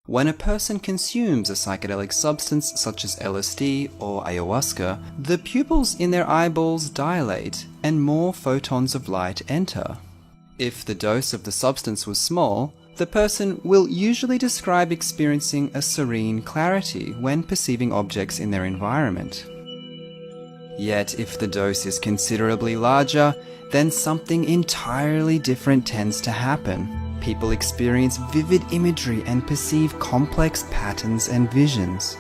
When a person consumes a psychedelic substance such as LSD or ayahuasca, the pupils in their eyeballs dilate and more photons of light enter. If the dose of the substance was small, the person will usually describe experiencing a serene clarity when perceiving objects in their environment. Yet if the dose is considerably larger, then something entirely different tends to happen. People experience vivid imagery and perceive complex patterns and visions.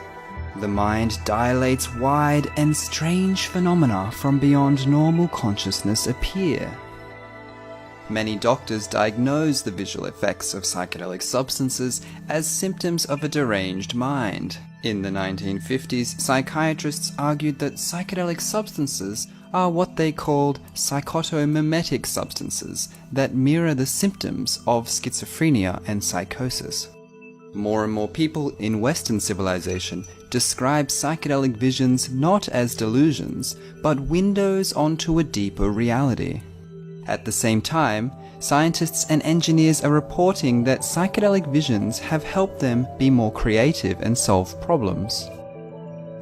The mind dilates wide and strange phenomena from beyond normal consciousness appear. Many doctors diagnose the visual effects of psychedelic substances as symptoms of a deranged mind. In the 1950s, psychiatrists argued that psychedelic substances are what they called psychotomimetic substances that mirror the symptoms of schizophrenia and psychosis. More and more people in Western civilization describe psychedelic visions not as delusions, but windows onto a deeper reality. At the same time, scientists and engineers are reporting that psychedelic visions have helped them be more creative and solve problems.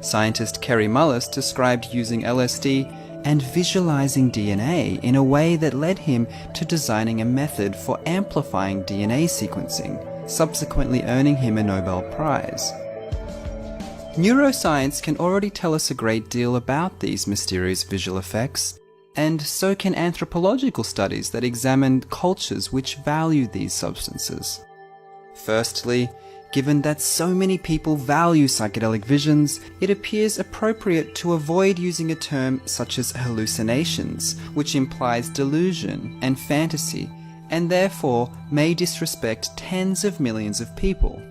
Scientist Kerry Mullis described using LSD and visualizing DNA in a way that led him to designing a method for amplifying DNA sequencing, subsequently earning him a Nobel Prize. Neuroscience can already tell us a great deal about these mysterious visual effects, and so can anthropological studies that examine cultures which value these substances. Firstly, given that so many people value psychedelic visions, it appears appropriate to avoid using a term such as hallucinations, which implies delusion and fantasy, and therefore may disrespect tens of millions of people.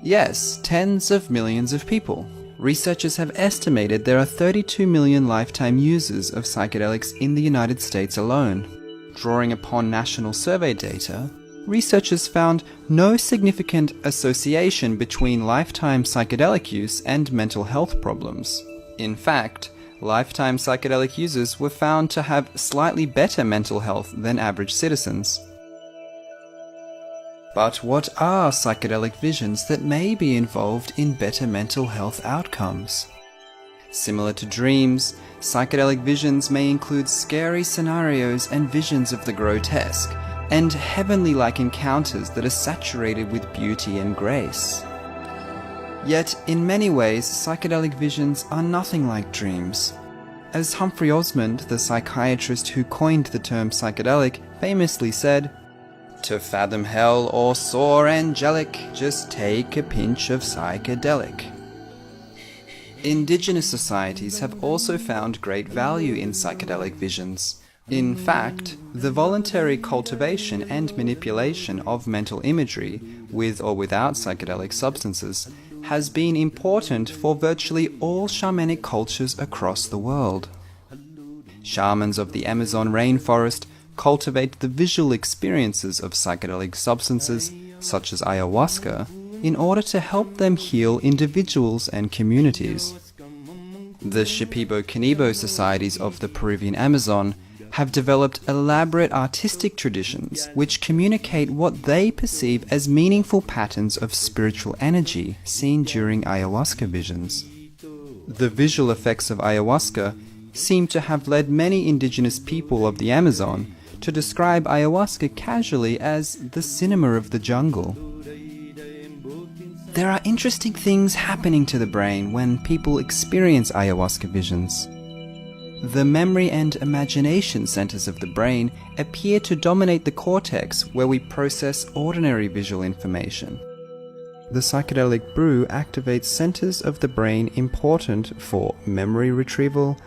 Yes, tens of millions of people. Researchers have estimated there are 32 million lifetime users of psychedelics in the United States alone. Drawing upon national survey data, researchers found no significant association between lifetime psychedelic use and mental health problems. In fact, lifetime psychedelic users were found to have slightly better mental health than average citizens. But what are psychedelic visions that may be involved in better mental health outcomes? Similar to dreams, psychedelic visions may include scary scenarios and visions of the grotesque, and heavenly-like encounters that are saturated with beauty and grace. Yet, in many ways, psychedelic visions are nothing like dreams. As Humphrey Osmond, the psychiatrist who coined the term psychedelic, famously said, "To fathom hell or soar angelic, just take a pinch of psychedelic." Indigenous societies have also found great value in psychedelic visions. In fact, the voluntary cultivation and manipulation of mental imagery, with or without psychedelic substances, has been important for virtually all shamanic cultures across the world. Shamans of the Amazon rainforest cultivate the visual experiences of psychedelic substances, such as ayahuasca, in order to help them heal individuals and communities. The Shipibo-Canibo societies of the Peruvian Amazon have developed elaborate artistic traditions which communicate what they perceive as meaningful patterns of spiritual energy seen during ayahuasca visions. The visual effects of ayahuasca seem to have led many indigenous people of the Amazon to describe ayahuasca casually as the cinema of the jungle. There are interesting things happening to the brain when people experience ayahuasca visions. The memory and imagination centers of the brain appear to dominate the cortex where we process ordinary visual information. The psychedelic brew activates centers of the brain important for memory retrieval,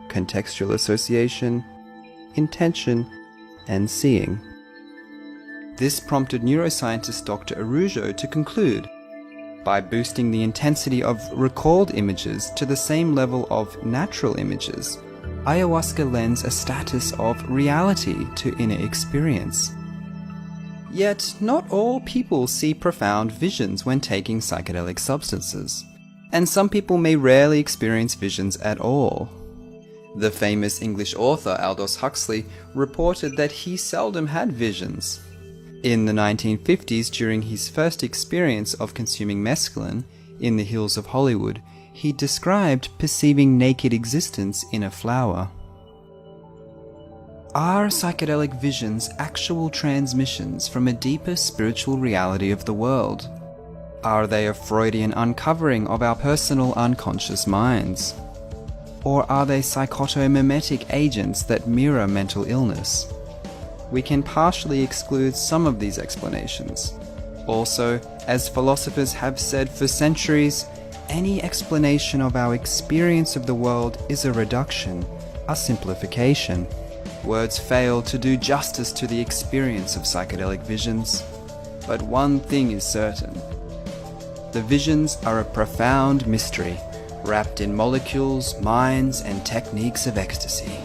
contextual association, intention, and seeing. This prompted neuroscientist Dr. Araujo to conclude, by boosting the intensity of recalled images to the same level of natural images, ayahuasca lends a status of reality to inner experience. Yet, not all people see profound visions when taking psychedelic substances, and some people may rarely experience visions at all. The famous English author Aldous Huxley reported that he seldom had visions. In the 1950s, during his first experience of consuming mescaline in the hills of Hollywood, he described perceiving naked existence in a flower. Are psychedelic visions actual transmissions from a deeper spiritual reality of the world? Are they a Freudian uncovering of our personal unconscious minds? Or are they psychotomimetic agents that mirror mental illness? We can partially exclude some of these explanations. Also, as philosophers have said for centuries, any explanation of our experience of the world is a reduction, a simplification. Words fail to do justice to the experience of psychedelic visions. But one thing is certain. The visions are a profound mystery, wrapped in molecules, minds, and techniques of ecstasy.